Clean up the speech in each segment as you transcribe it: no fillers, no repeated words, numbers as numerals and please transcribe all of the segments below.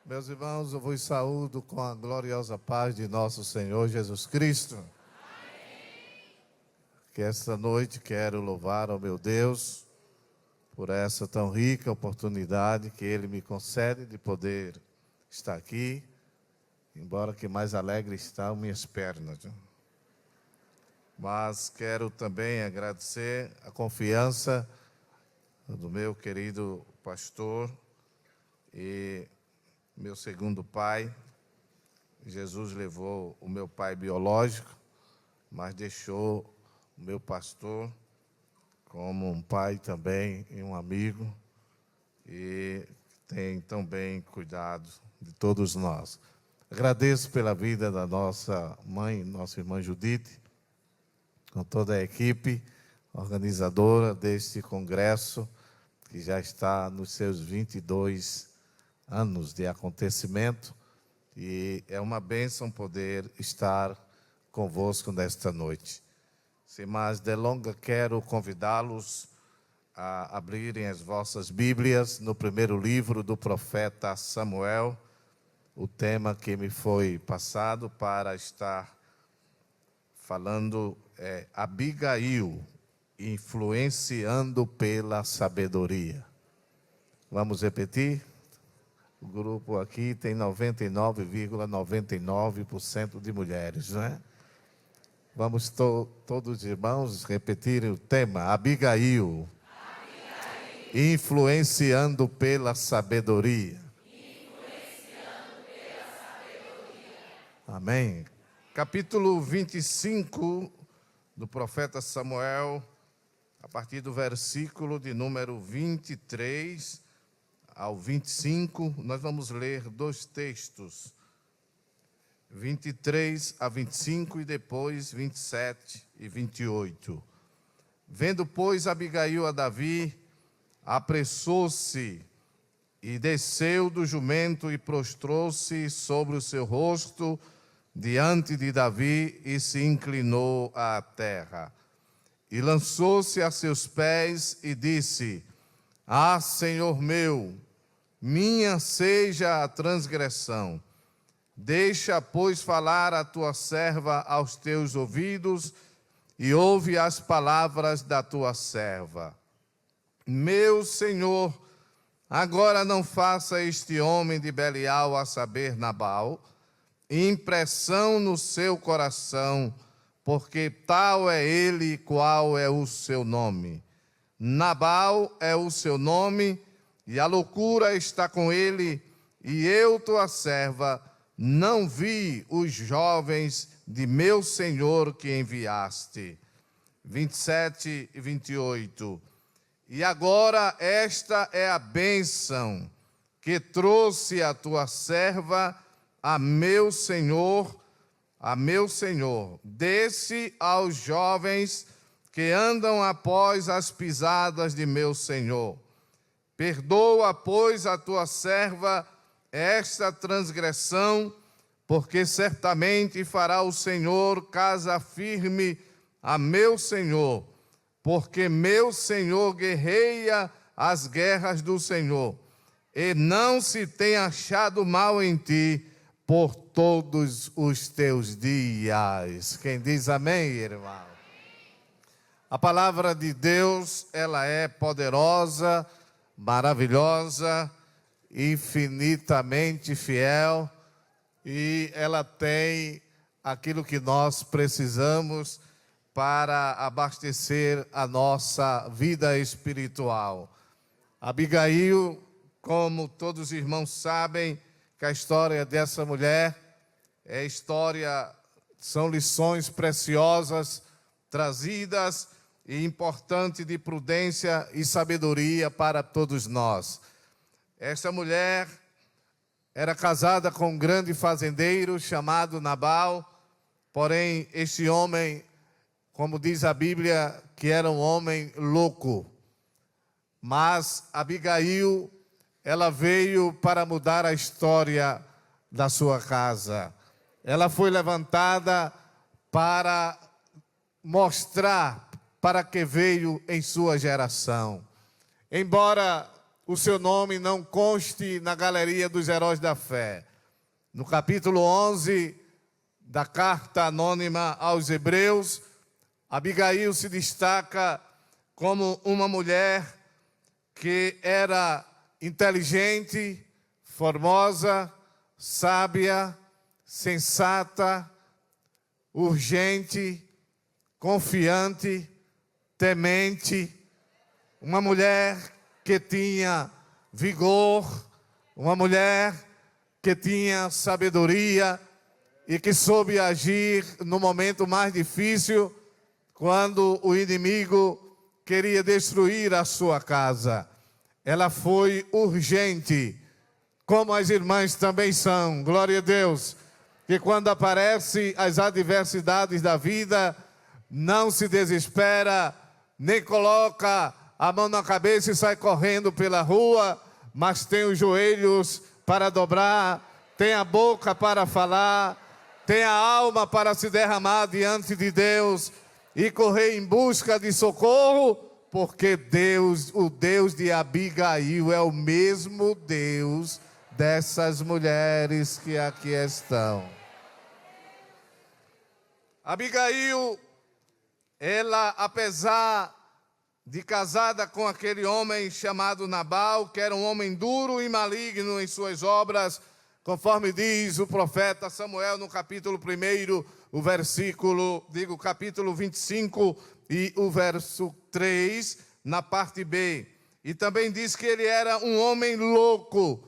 Meus irmãos, eu vos saúdo com a gloriosa paz de nosso Senhor Jesus Cristo. Amém. Que esta noite quero louvar ao meu Deus por essa tão rica oportunidade que Ele me concede de poder estar aqui, embora que mais alegre estão minhas pernas. Mas quero também agradecer a confiança do meu querido pastor e meu segundo pai. Jesus levou o meu pai biológico, mas deixou o meu pastor como um pai também e um amigo, e tem também cuidado de todos nós. Agradeço pela vida da nossa mãe, nossa irmã Judite, com toda a equipe organizadora deste congresso, que já está nos seus 22 anos de acontecimento, e é uma bênção poder estar convosco nesta noite. Sem mais delongas, quero convidá-los a abrirem as vossas Bíblias no primeiro livro do profeta Samuel. O tema que me foi passado para estar falando é Abigail, influenciando pela sabedoria. Vamos repetir? O grupo aqui tem 99,99% de mulheres, não é? Vamos todos os irmãos repetirem o tema, Abigail, influenciando pela sabedoria. Amém. Capítulo 25 do profeta Samuel, a partir do versículo de número 23 ao 25, nós vamos ler dois textos, 23 a 25 e depois 27 e 28. Vendo, pois, Abigail a Davi, apressou-se e desceu do jumento e prostrou-se sobre o seu rosto diante de Davi e se inclinou à terra. E lançou-se a seus pés e disse: Ah, Senhor meu, minha seja a transgressão. Deixa, pois, falar a tua serva aos teus ouvidos e ouve as palavras da tua serva. Meu Senhor, agora não faça este homem de Belial, a saber, Nabal, impressão no seu coração, porque tal é ele, qual é o seu nome. Nabal é o seu nome, e a loucura está com ele, e eu, tua serva, não vi os jovens de meu Senhor que enviaste. 27 e 28. E agora esta é a bênção que trouxe a tua serva a meu Senhor. Desce aos jovens que andam após as pisadas de meu Senhor. Perdoa, pois, a tua serva esta transgressão, porque certamente fará o Senhor casa firme a meu Senhor, porque meu Senhor guerreia as guerras do Senhor, e não se tem achado mal em ti por todos os teus dias. Quem diz amém, irmão? A palavra de Deus, ela é poderosa, maravilhosa, infinitamente fiel, e ela tem aquilo que nós precisamos para abastecer a nossa vida espiritual. Abigail, como todos os irmãos sabem, que a história dessa mulher é história, são lições preciosas trazidas e importante de prudência e sabedoria para todos nós. Esta mulher era casada com um grande fazendeiro chamado Nabal, porém este homem, como diz a Bíblia, que era um homem louco. Mas Abigail, ela veio para mudar a história da sua casa. Ela foi levantada para mostrar para que veio em sua geração. Embora o seu nome não conste na galeria dos heróis da fé. No capítulo 11 da carta anônima aos Hebreus, Abigail se destaca como uma mulher que era inteligente, formosa, sábia, sensata, urgente, confiante, temente, uma mulher que tinha vigor, uma mulher que tinha sabedoria e que soube agir no momento mais difícil, quando o inimigo queria destruir a sua casa. Ela foi urgente, como as irmãs também são, glória a Deus, que quando aparecem as adversidades da vida, não se desespera, nem coloca a mão na cabeça e sai correndo pela rua, mas tem os joelhos para dobrar, tem a boca para falar, tem a alma para se derramar diante de Deus e correr em busca de socorro, porque Deus, o Deus de Abigail, é o mesmo Deus dessas mulheres que aqui estão. Abigail, ela, apesar de casada com aquele homem chamado Nabal, que era um homem duro e maligno em suas obras, conforme diz o profeta Samuel no capítulo 1, capítulo 25 e o verso 3, na parte B. E também diz que ele era um homem louco.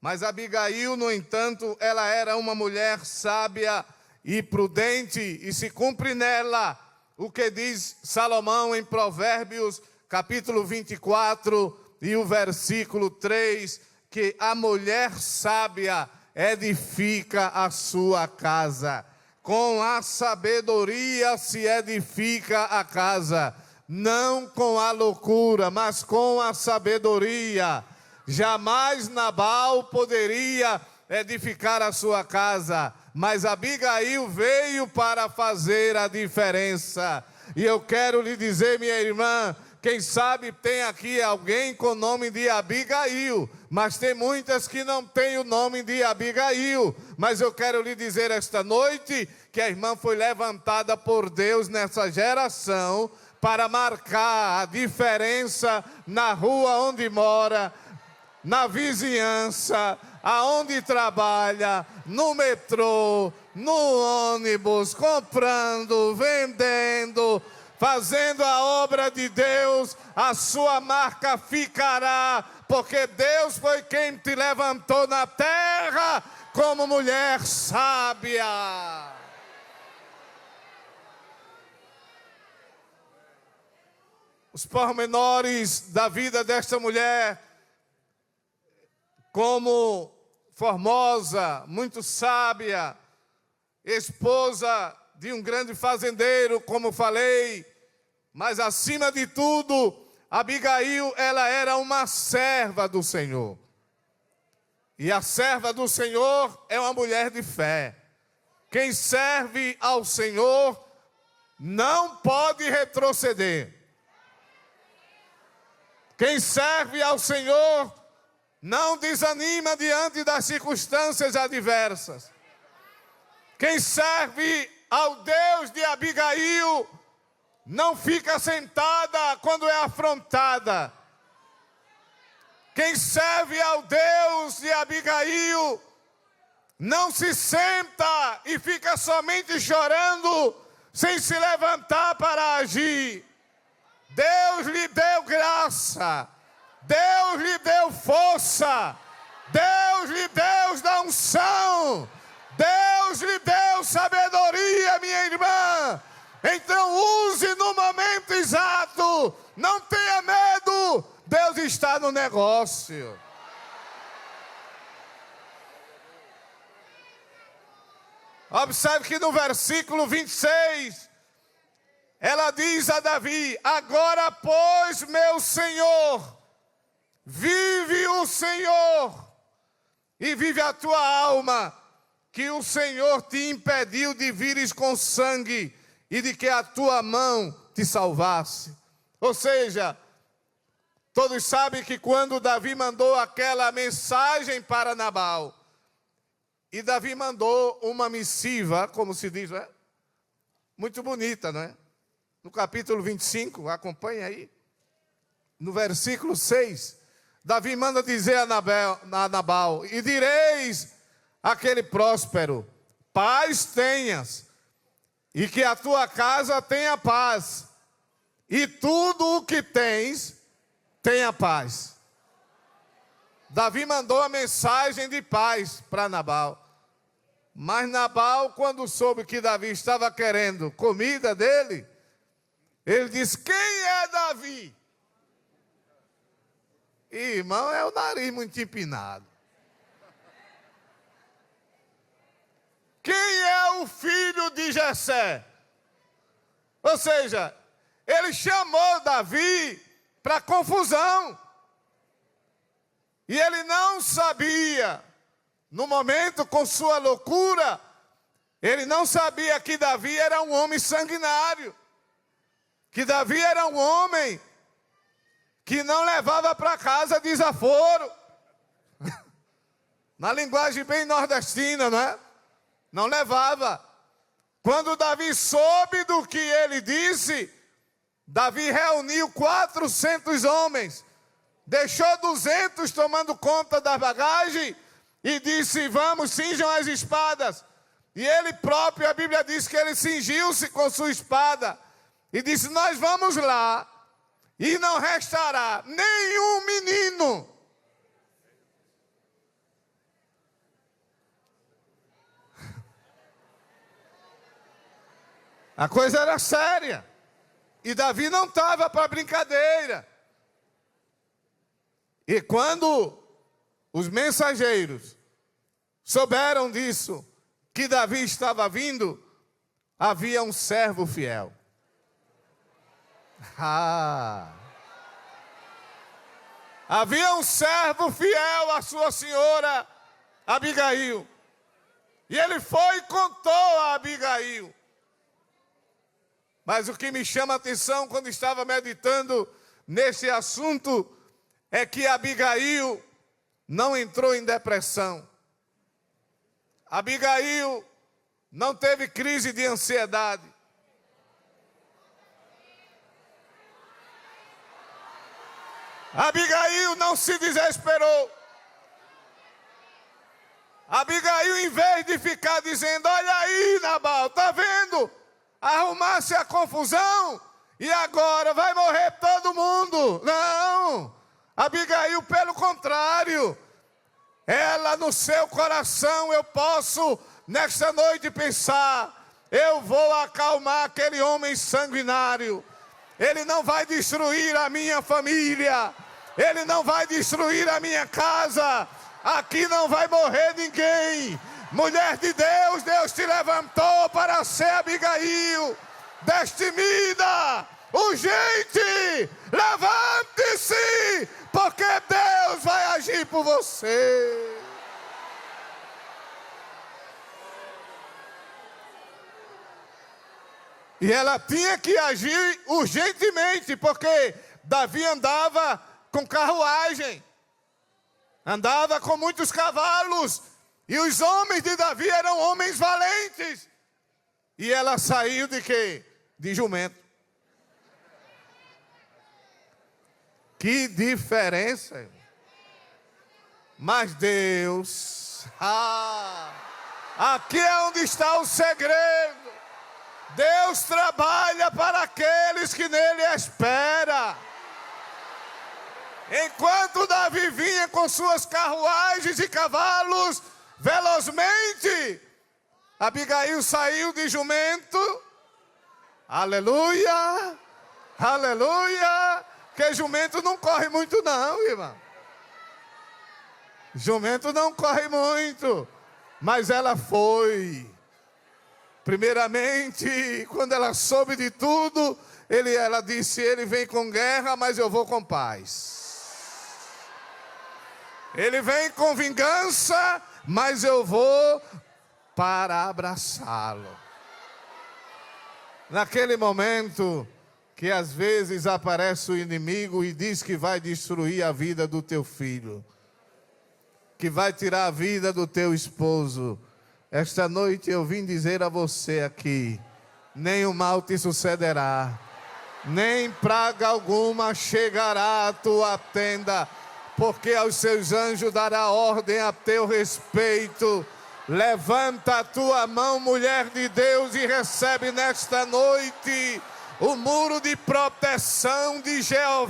Mas Abigail, no entanto, ela era uma mulher sábia e prudente, e se cumpre nela o que diz Salomão em Provérbios, capítulo 24 e o versículo 3, que a mulher sábia edifica a sua casa. Com a sabedoria se edifica a casa, não com a loucura, mas com a sabedoria. Jamais Nabal poderia edificar a sua casa, mas Abigail veio para fazer a diferença. E eu quero lhe dizer, minha irmã, quem sabe tem aqui alguém com o nome de Abigail, mas tem muitas que não têm o nome de Abigail. Mas eu quero lhe dizer esta noite que a irmã foi levantada por Deus nessa geração para marcar a diferença na rua onde mora, na vizinhança, aonde trabalha, no metrô, no ônibus, comprando, vendendo, fazendo a obra de Deus. A sua marca ficará, porque Deus foi quem te levantou na terra como mulher sábia. Os pormenores da vida desta mulher, como formosa, muito sábia, esposa de um grande fazendeiro, como falei, mas acima de tudo, Abigail, ela era uma serva do Senhor. E a serva do Senhor é uma mulher de fé. Quem serve ao Senhor não pode retroceder. Quem serve ao Senhor não desanima diante das circunstâncias adversas. Quem serve ao Deus de Abigail não fica sentada quando é afrontada. Quem serve ao Deus de Abigail não se senta e fica somente chorando, sem se levantar para agir. Deus lhe deu graça, Deus lhe deu força, Deus lhe deu da unção, Deus lhe deu sabedoria, minha irmã. Então use no momento exato, não tenha medo, Deus está no negócio. Observe que no versículo 26, ela diz a Davi: agora, pois, meu Senhor, vive o Senhor e vive a tua alma, que o Senhor te impediu de vires com sangue e de que a tua mão te salvasse. Ou seja, Todos sabem que quando Davi mandou aquela mensagem para Nabal, e Davi mandou uma missiva, como se diz, não é? Muito bonita, não é? No capítulo 25, acompanha aí. No versículo 6, Davi manda dizer a Nabal: e direis àquele próspero, paz tenhas, e que a tua casa tenha paz, e tudo o que tens, tenha paz. Davi mandou a mensagem de paz para Nabal. Mas Nabal, quando soube que Davi estava querendo comida dele, ele disse: quem é Davi? Irmão, é o nariz muito empinado. Quem é o filho de Jessé? Ou seja, ele chamou Davi para confusão. E ele não sabia, no momento com sua loucura, ele não sabia que Davi era um homem sanguinário. Que Davi era um homem que não levava para casa desaforo. Na linguagem bem nordestina, não é? Não levava. Quando Davi soube do que ele disse, Davi reuniu 400 homens, deixou 200 tomando conta da bagagem e disse: vamos, cinjam as espadas. E ele próprio, a Bíblia diz que ele cingiu-se com sua espada e disse: nós vamos lá e não restará nenhum menino. A coisa era séria. E Davi não estava para brincadeira. E quando os mensageiros souberam disso, que Davi estava vindo, havia um servo fiel. Havia um servo fiel à sua senhora Abigail. E ele foi e contou a Abigail. Mas o que me chama a atenção quando estava meditando nesse assunto é que Abigail não entrou em depressão. Abigail não teve crise de ansiedade. Abigail não se desesperou. Abigail, em vez de ficar dizendo: olha aí, Nabal, tá vendo? Arrumasse a confusão e agora vai morrer todo mundo. Não, Abigail, pelo contrário, ela no seu coração, eu posso nesta noite pensar: eu vou acalmar aquele homem sanguinário. Ele não vai destruir a minha família, ele não vai destruir a minha casa, aqui não vai morrer ninguém. Mulher de Deus, Deus te levantou para ser Abigail, destemida, urgente, levante-se, porque Deus vai agir por você. E ela tinha que agir urgentemente, porque Davi andava com carruagem, andava com muitos cavalos, e os homens de Davi eram homens valentes. E ela saiu de quê? De jumento. Que diferença, irmão. Mas Deus, aqui é onde está o segredo. Deus trabalha para aqueles que nele esperam. Enquanto Davi vinha com suas carruagens e cavalos velozmente, Abigail saiu de jumento. Aleluia, aleluia. Que jumento não corre muito não, irmão. Jumento não corre muito. Mas ela foi. Primeiramente, quando ela soube de tudo, ela disse: ele vem com guerra, mas eu vou com paz. Ele vem com vingança, mas eu vou para abraçá-lo. Naquele momento, que às vezes aparece o inimigo e diz que vai destruir a vida do teu filho, que vai tirar a vida do teu esposo. Esta noite eu vim dizer a você aqui: nem o mal te sucederá, nem praga alguma chegará à tua tenda, porque aos seus anjos dará ordem a teu respeito. Levanta a tua mão, mulher de Deus, e recebe nesta noite o muro de proteção de Jeová.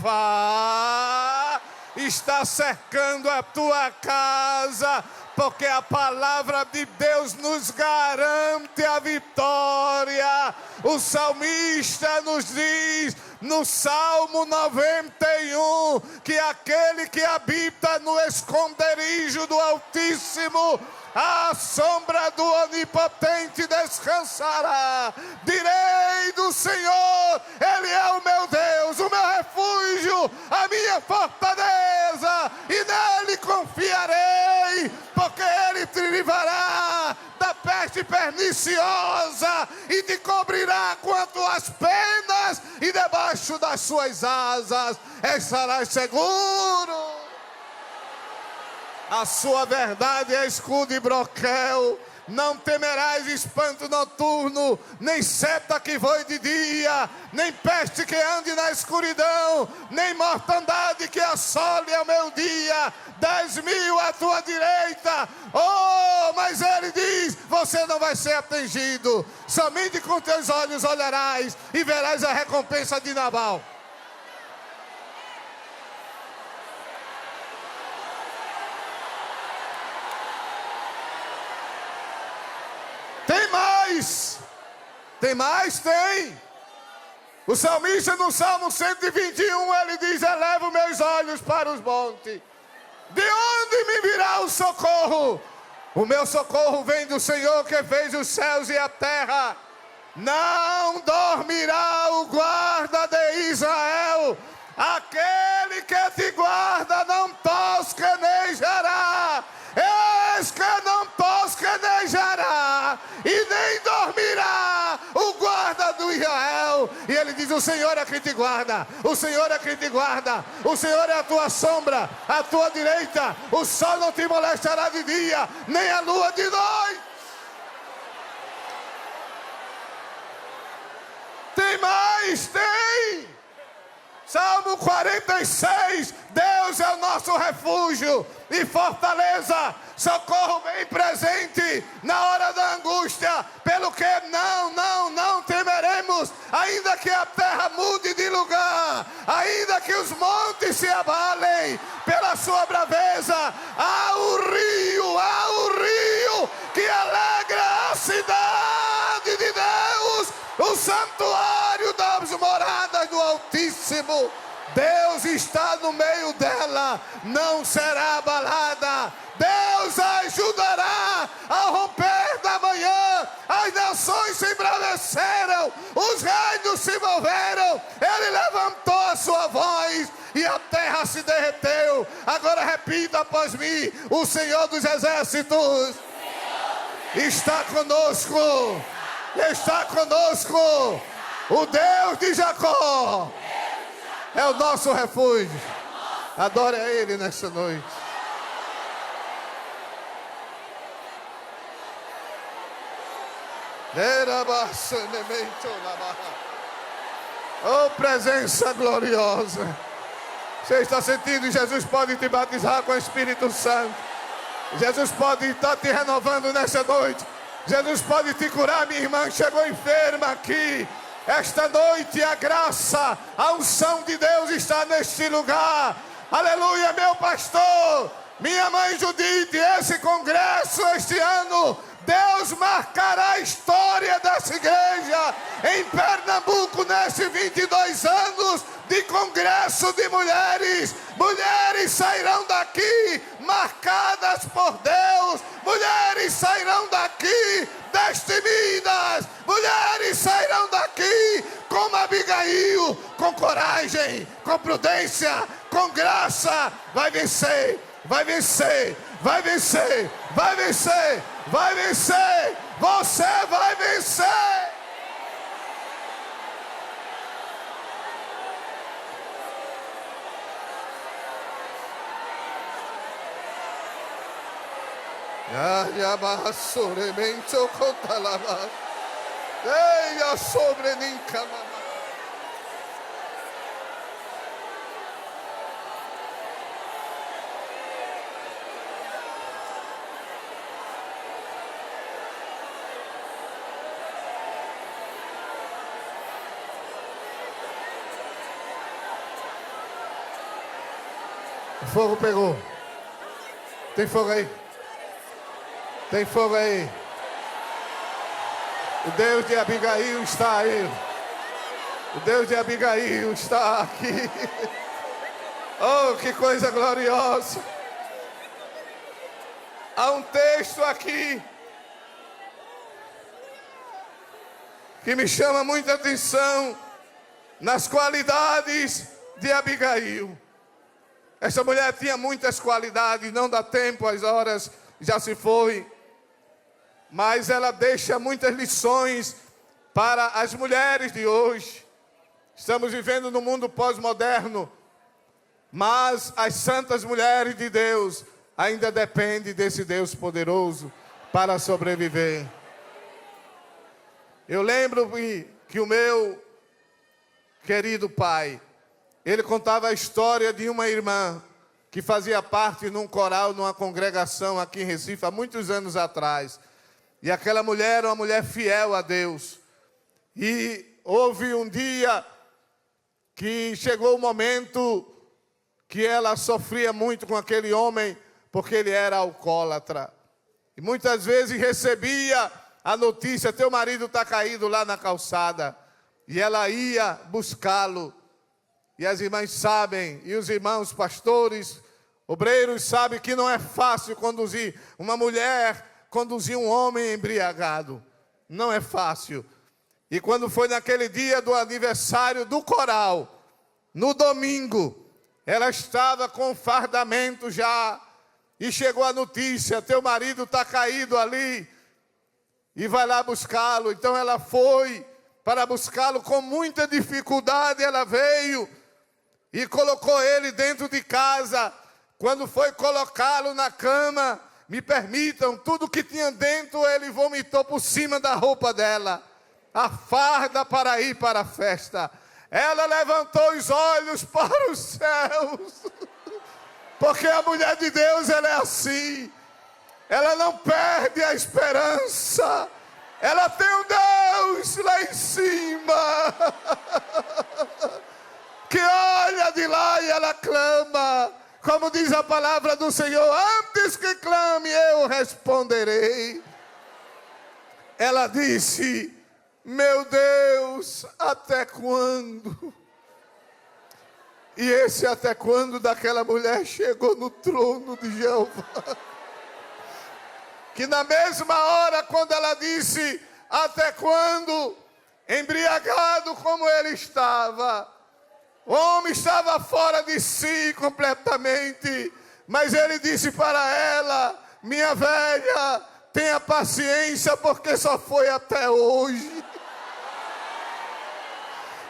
Está cercando a tua casa, porque a palavra de Deus nos garante a vitória. O salmista nos diz no Salmo 91 que aquele que habita no esconderijo do Altíssimo, à sombra do Onipotente descansará. Direi do Senhor, Ele é o meu Deus, o meu refúgio, a minha fortaleza, e nele confiarei, porque Ele te livrará da peste perniciosa e te cobrirá com as tuas penas, e debaixo das suas asas estarás seguro. A sua verdade é escudo e broquel. Não temerás espanto noturno, nem seta que voe de dia, nem peste que ande na escuridão, nem mortandade que assole ao meio-dia. 10.000 à tua direita, oh, mas ele diz: você não vai ser atingido. Somente com teus olhos olharás e verás a recompensa de Nabal. Tem mais. Tem mais? Tem. O salmista no Salmo 121, ele diz: elevo meus olhos para os montes. De onde me virá o socorro? O meu socorro vem do Senhor que fez os céus e a terra. Não dormirá o guarda de Israel. Aquele que te guarda não tosquenejará. Eis que não tosquenejará e nem dormirá o guarda do Israel. E ele diz: o Senhor é quem te guarda, o Senhor é quem te guarda, o Senhor é a tua sombra, a tua direita. O sol não te molestará de dia, nem a lua de noite. Tem mais? Tem! Salmo 46, Deus é o nosso refúgio e fortaleza, socorro bem presente na hora da angústia, pelo que não temeremos, ainda que a terra mude de lugar, ainda que os montes se abalem pela sua braveza. Há o rio que alegra a cidade de Deus, o santuário das moradas do Altíssimo. Deus está no meio dela, não será abalada. Deus a ajudará ao romper da manhã. As nações se embraveceram, os reinos se moveram. Ele levantou a sua voz e a terra se derreteu. Agora repita após mim: o Senhor dos Exércitos está conosco. Está conosco. O Deus de Jacó é o nosso refúgio. Adore a Ele nesta noite. Oh, presença gloriosa. Você está sentindo? Jesus pode te batizar com o Espírito Santo. Jesus pode estar te renovando nessa noite. Jesus pode te curar. Minha irmã chegou enferma aqui. Esta noite a graça, a unção de Deus está neste lugar. Aleluia, meu pastor, minha mãe Judite, esse congresso este ano, Deus marcará a história dessa igreja em Pernambuco nesses 22 anos de congresso de mulheres. Mulheres sairão daqui marcadas por Deus. Mulheres sairão daqui destemidas. Mulheres sairão daqui como Abigail, com coragem, com prudência, com graça. Vai vencer, vai vencer, vai vencer, vai vencer, vai vencer. Você vai vencer. Yayaba soremento contalaba. Eia sobre nincalama. O fogo pegou. Tem fogo aí? Tem fogo aí. O Deus de Abigail está aí. O Deus de Abigail está aqui. Oh, que coisa gloriosa. Há um texto aqui que me chama muita atenção nas qualidades de Abigail. Essa mulher tinha muitas qualidades, não dá tempo, as horas já se foi. Mas ela deixa muitas lições para as mulheres de hoje. Estamos vivendo num mundo pós-moderno, mas as santas mulheres de Deus ainda dependem desse Deus poderoso para sobreviver. Eu lembro que o meu querido pai, ele contava a história de uma irmã que fazia parte num coral, numa congregação aqui em Recife, há muitos anos atrás. E aquela mulher era uma mulher fiel a Deus. E houve um dia que chegou o momento que ela sofria muito com aquele homem, porque ele era alcoólatra. E muitas vezes recebia a notícia: teu marido está caído lá na calçada. E ela ia buscá-lo. E as irmãs sabem, e os irmãos pastores, obreiros sabem que não é fácil conduzir uma mulher, conduzir um homem embriagado. Não é fácil. E quando foi naquele dia do aniversário do coral, no domingo, ela estava com fardamento já, e chegou a notícia: teu marido está caído ali, e vai lá buscá-lo. Então ela foi para buscá-lo com muita dificuldade. Ela veio e colocou ele dentro de casa. Quando foi colocá-lo na cama, me permitam, tudo que tinha dentro ele vomitou por cima da roupa dela. A farda para ir para a festa. Ela levantou os olhos para os céus. Porque a mulher de Deus, ela é assim. Ela não perde a esperança. Ela tem um Deus lá em cima. Que olha de lá e ela clama. Como diz a palavra do Senhor: antes que clame, eu responderei. Ela disse: meu Deus, até quando? E esse até quando daquela mulher chegou no trono de Jeová. Que na mesma hora, quando ela disse até quando, embriagado como ele estava, o homem estava fora de si completamente, mas ele disse para ela: minha velha, tenha paciência, porque só foi até hoje.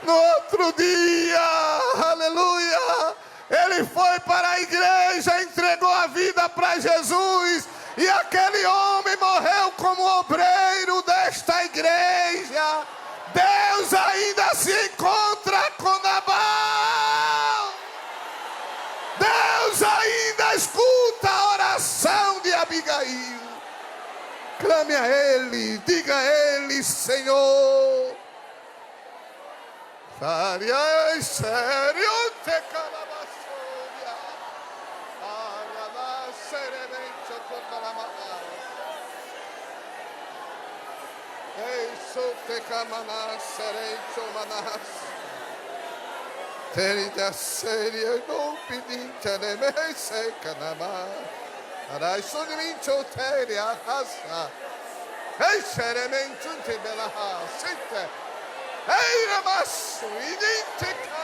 No outro dia, aleluia, ele foi para a igreja, entregou a vida para Jesus, e aquele homem morreu como obreiro desta igreja. Deus ainda se encontra com Nabal. Deus ainda escuta a oração de Abigail. Clame a Ele, diga a Ele: Senhor, faria sério te calabassoria. Arana seremente cocalamada. Eiso te camanas sereito manas. Terida seria no pedinte ne me se canama. Arai sonimincho teria hasa. Ei seremente te bela hasite. Ei ramasso identica.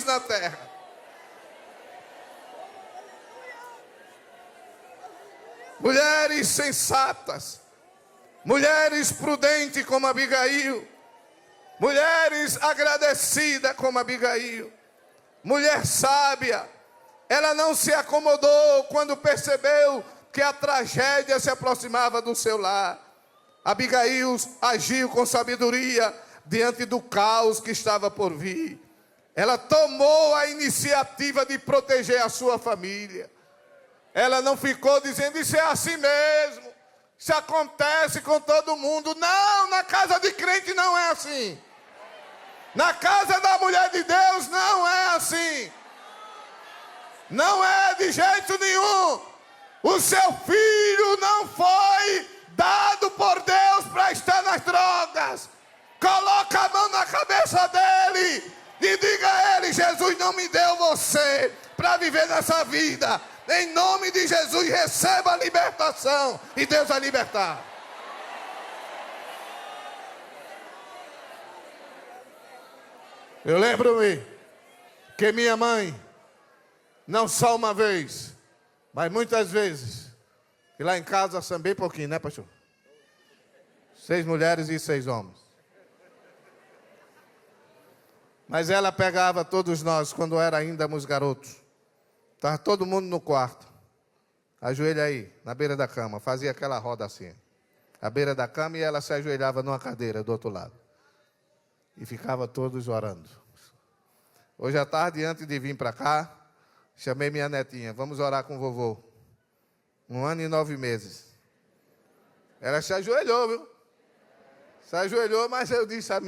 filhos na terra. Mulheres sensatas, mulheres prudentes como Abigail, mulheres agradecidas como Abigail, mulher sábia. Ela não se acomodou quando percebeu que a tragédia se aproximava do seu lar. Abigail agiu com sabedoria diante do caos que estava por vir. Ela tomou a iniciativa de proteger a sua família. Ela não ficou dizendo, isso é assim mesmo, isso acontece com todo mundo. Não, na casa de crente não é assim. Na casa da mulher de Deus não é assim. Não é de jeito nenhum. O seu filho não foi dado por Deus para estar nas drogas. Coloca a mão na cabeça dele e diga a ele, Jesus não me deu você para viver nessa vida. Em nome de Jesus, receba a libertação e Deus vai libertar. Eu lembro-me que minha mãe, não só uma vez, mas muitas vezes, e lá em casa são bem pouquinho, né, pastor? 6 mulheres e 6 homens. Mas ela pegava todos nós quando éramos garotos. Estava todo mundo no quarto. Ajoelha aí, na beira da cama. Fazia aquela roda assim. À beira da cama e ela se ajoelhava numa cadeira do outro lado. E ficava todos orando. Hoje à tarde, antes de vir para cá, chamei minha netinha. Vamos orar com o vovô. 1 ano e 9 meses. Ela se ajoelhou, viu? Se ajoelhou, mas eu disse à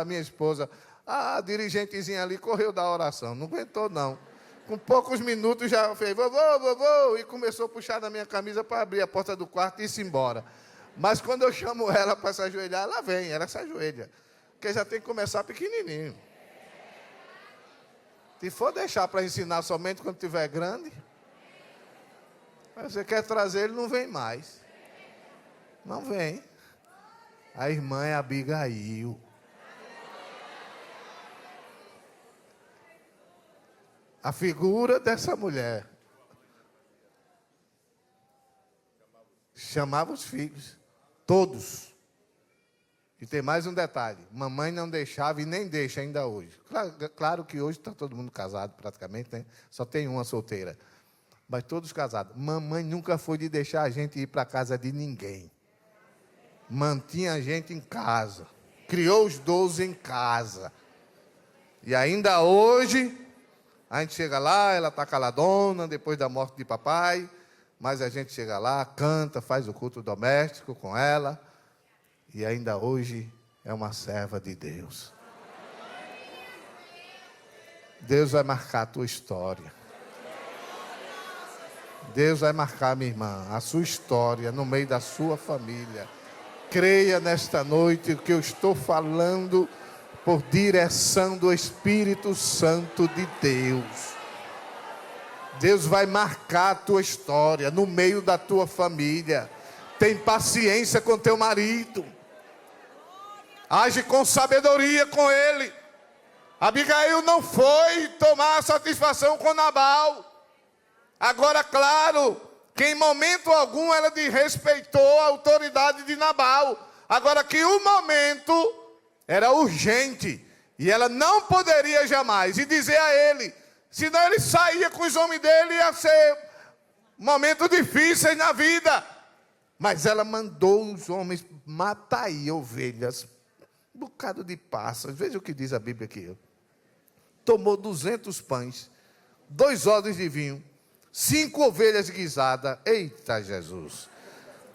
minha esposa, a dirigentezinha ali correu da oração. Não aguentou, não. Com poucos minutos já fez, vovô, vovô, e começou a puxar na minha camisa para abrir a porta do quarto e ir embora. Mas quando eu chamo ela para se ajoelhar, ela vem, ela se ajoelha. Porque já tem que começar pequenininho. Se for deixar para ensinar somente quando tiver grande, você quer trazer, ele não vem mais. Não vem. A irmã é Abigail. A figura dessa mulher chamava os filhos, todos. E tem mais um detalhe, mamãe não deixava e nem deixa ainda hoje. Claro que hoje está todo mundo casado praticamente, né? Só tem uma solteira. Mas todos casados. Mamãe nunca foi de deixar a gente ir para a casa de ninguém. Mantinha a gente em casa. Criou os 12 em casa. E ainda hoje... A gente chega lá, ela está caladona, depois da morte de papai, mas a gente chega lá, canta, faz o culto doméstico com ela, e ainda hoje é uma serva de Deus. Deus vai marcar a tua história. Deus vai marcar, minha irmã, a sua história no meio da sua família. Creia nesta noite que eu estou falando por direção do Espírito Santo de Deus. Deus vai marcar a tua história no meio da tua família. Tem paciência com teu marido. Age com sabedoria com ele. Abigail não foi tomar satisfação com Nabal. Agora, claro, que em momento algum ela desrespeitou a autoridade de Nabal. Agora que o momento era urgente, e ela não poderia jamais, e dizer a ele, senão ele saía com os homens dele, ia ser momentos difíceis na vida. Mas ela mandou os homens matar aí ovelhas, um bocado de passas. Veja o que diz a Bíblia aqui. Tomou 200 pães, 2 odres de vinho, 5 ovelhas guisadas, eita Jesus,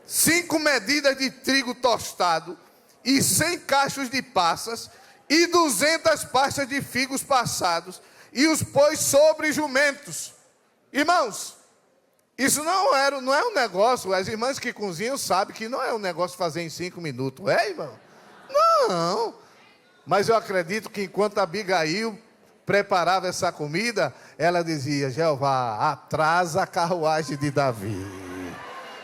5 medidas de trigo tostado, e 100 cachos de passas, e 200 pastas de figos passados, e os pôs sobre jumentos. Irmãos, isso não é um negócio, as irmãs que cozinham sabem que não é um negócio fazer em 5 minutos, é, irmão? Não, mas eu acredito que enquanto Abigail preparava essa comida, ela dizia, Jeová, atrasa a carruagem de Davi.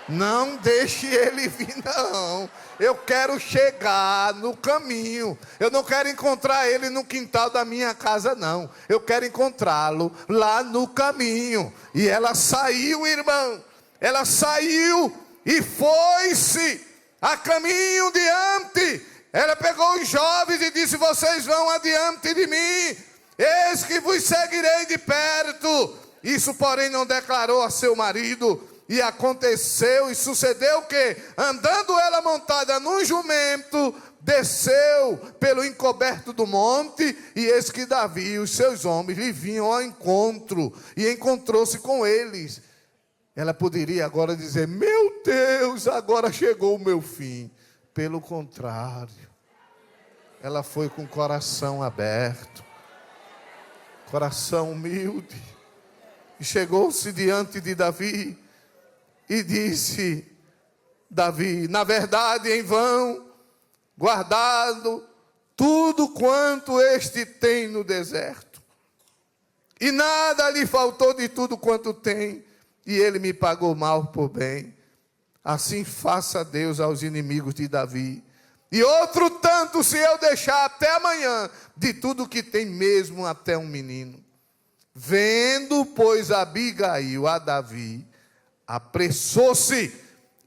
Não deixe ele vir, não. Eu quero chegar no caminho. Eu não quero encontrar ele no quintal da minha casa, não. Eu quero encontrá-lo lá no caminho. E ela saiu, irmão. Ela saiu e foi-se a caminho diante. Ela pegou os jovens e disse: vocês vão adiante de mim. Eis que vos seguirei de perto. Isso, porém, não declarou a seu marido. E aconteceu e sucedeu que, andando ela montada num jumento, desceu pelo encoberto do monte, e eis que Davi e os seus homens lhe vinham ao encontro, e encontrou-se com eles. Ela poderia agora dizer: meu Deus, agora chegou o meu fim. Pelo contrário, ela foi com o coração aberto, coração humilde, e chegou-se diante de Davi, e disse: Davi, na verdade, em vão, guardado tudo quanto este tem no deserto, e nada lhe faltou de tudo quanto tem, e ele me pagou mal por bem. Assim faça Deus aos inimigos de Davi, e outro tanto se eu deixar até amanhã, de tudo que tem, mesmo até um menino. Vendo, pois, Abigail a Davi, apressou-se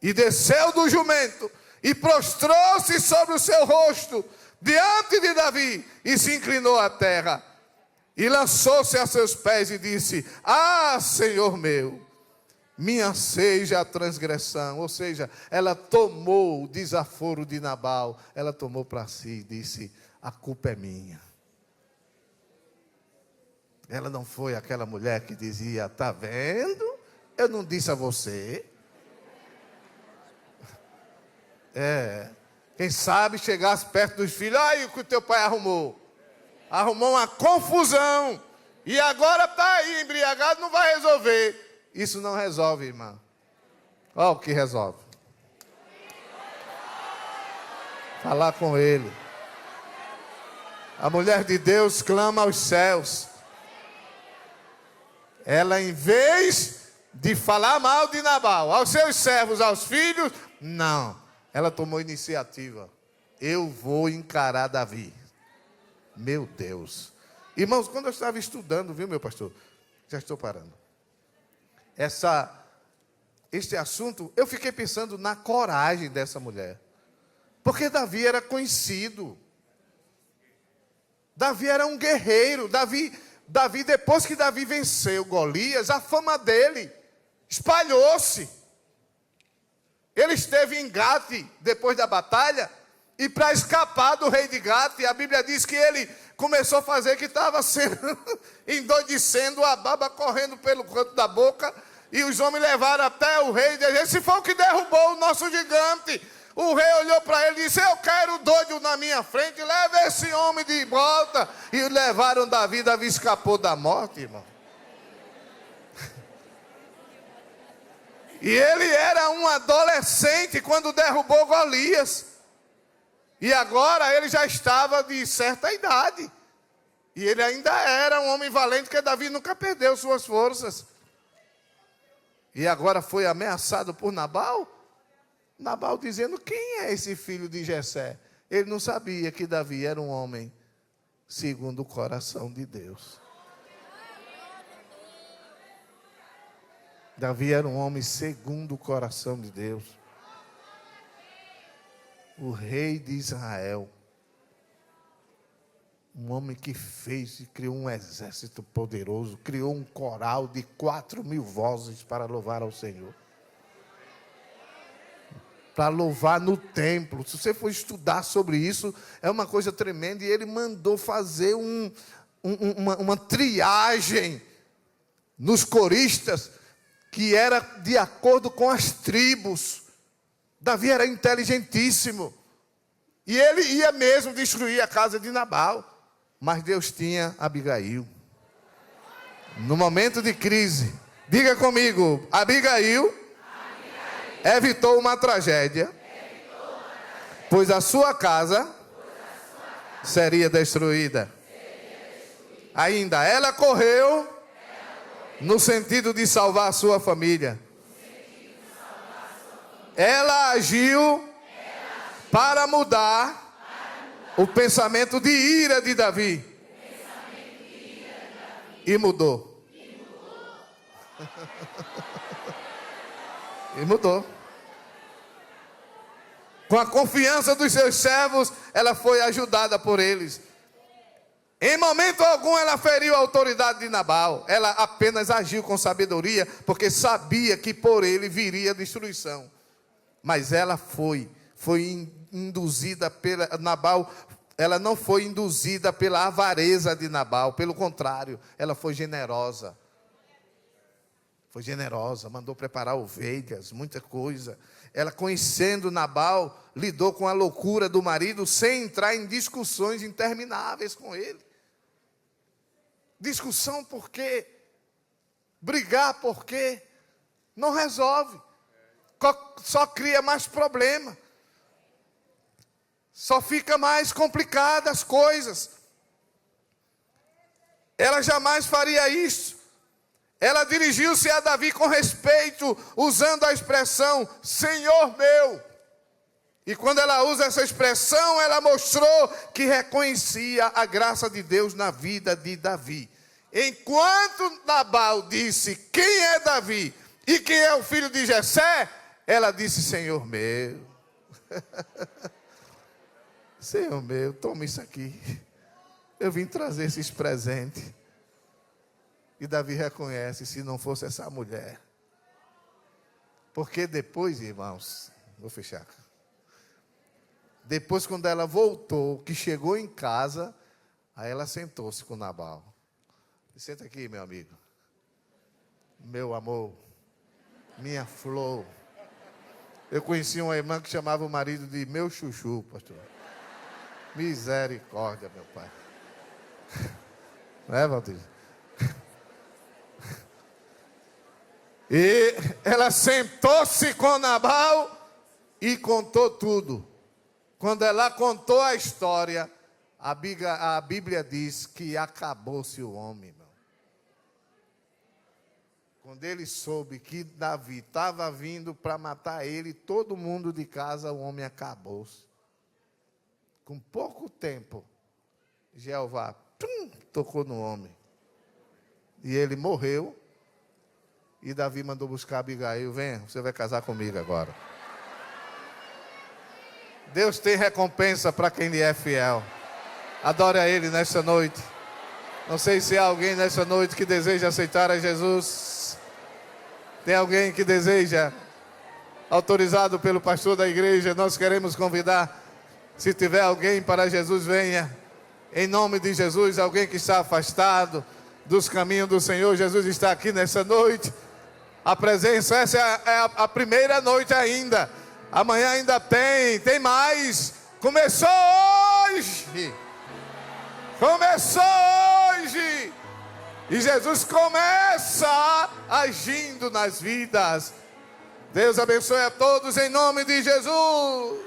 e desceu do jumento e prostrou-se sobre o seu rosto diante de Davi e se inclinou à terra e lançou-se a seus pés e disse: ah, Senhor meu, minha seja a transgressão. Ou seja, ela tomou o desaforo de Nabal, ela tomou para si e disse: a culpa é minha. Ela não foi aquela mulher que dizia: está vendo? Eu não disse a você. Quem sabe chegasse perto dos filhos: olha o que o teu pai arrumou. Arrumou uma confusão. E agora está aí embriagado, não vai resolver. Isso não resolve, irmã. Olha o que resolve. Falar com ele. A mulher de Deus clama aos céus. Ela, em vez de falar mal de Nabal, aos seus servos, aos filhos, não. Ela tomou iniciativa. Eu vou encarar Davi. Meu Deus. Irmãos, quando eu estava estudando, viu, meu pastor? Já estou parando. Este assunto, eu fiquei pensando na coragem dessa mulher. Porque Davi era conhecido. Davi era um guerreiro. Davi, depois que Davi venceu Golias, a fama dele espalhou-se. Ele esteve em Gate depois da batalha, e para escapar do rei de Gate, a Bíblia diz que ele começou a fazer que estava sendo endoidecendo, a baba correndo pelo canto da boca, e os homens levaram até o rei e disseram: esse foi o que derrubou o nosso gigante. O rei olhou para ele e disse: eu quero doido na minha frente, leva esse homem de volta. E levaram Davi. Davi escapou da morte, irmão. E ele era um adolescente quando derrubou Golias. E agora ele já estava de certa idade. E ele ainda era um homem valente, porque Davi nunca perdeu suas forças. E agora foi ameaçado por Nabal. Nabal dizendo: quem é esse filho de Jessé? Ele não sabia que Davi era um homem segundo o coração de Deus. Davi era um homem segundo o coração de Deus. O rei de Israel. Um homem que fez e criou um exército poderoso. Criou um coral de 4.000 vozes para louvar ao Senhor. Para louvar no templo. Se você for estudar sobre isso, é uma coisa tremenda. E ele mandou fazer uma triagem nos coristas, que era de acordo com as tribos. Davi era inteligentíssimo. E ele ia mesmo destruir a casa de Nabal. Mas Deus tinha Abigail. No momento de crise, diga comigo: Abigail evitou uma tragédia, pois a sua casa seria destruída. Ainda, ela correu no sentido de salvar a sua família. ela agiu para mudar o pensamento de ira de Davi. E mudou. E mudou. Com a confiança dos seus servos, ela foi ajudada por eles. Em momento algum ela feriu a autoridade de Nabal. Ela apenas agiu com sabedoria, porque sabia que por ele viria a destruição. Mas ela foi induzida pela Nabal. Ela não foi induzida pela avareza de Nabal. Pelo contrário, ela foi generosa. Foi generosa, mandou preparar ovelhas, muita coisa. Ela, conhecendo Nabal, lidou com a loucura do marido sem entrar em discussões intermináveis com ele. Discussão por quê? Brigar por quê? Não resolve. Só cria mais problema. Só fica mais complicada as coisas. Ela jamais faria isso. Ela dirigiu-se a Davi com respeito, usando a expressão Senhor meu. E quando ela usa essa expressão, ela mostrou que reconhecia a graça de Deus na vida de Davi. Enquanto Nabal disse quem é Davi e quem é o filho de Jessé, ela disse Senhor meu. Senhor meu, toma isso aqui. Eu vim trazer esses presentes. E Davi reconhece, se não fosse essa mulher. Porque depois, irmãos, vou fechar. Depois, quando ela voltou, que chegou em casa, aí ela sentou-se com Nabal. Senta aqui, meu amigo. Meu amor. Minha flor. Eu conheci uma irmã que chamava o marido de meu chuchu, pastor. Misericórdia, meu pai. Não é, Valdir? E ela sentou-se com Nabal e contou tudo. Quando ela contou a história, a Bíblia diz que acabou-se o homem, irmão. Quando ele soube que Davi estava vindo para matar ele, todo mundo de casa, o homem acabou-se. Com pouco tempo, Jeová tocou no homem. E ele morreu. E Davi mandou buscar Abigail. Venha, você vai casar comigo agora. Deus tem recompensa para quem lhe é fiel. Adore a Ele nessa noite. Não sei se há alguém nessa noite que deseja aceitar a Jesus. Tem alguém que deseja, autorizado pelo pastor da igreja, nós queremos convidar. Se tiver alguém para Jesus, venha. Em nome de Jesus, alguém que está afastado dos caminhos do Senhor, Jesus está aqui nessa noite. A presença, essa é a primeira noite ainda. Amanhã ainda tem mais. Começou hoje. Começou hoje. E Jesus começa agindo nas vidas. Deus abençoe a todos em nome de Jesus.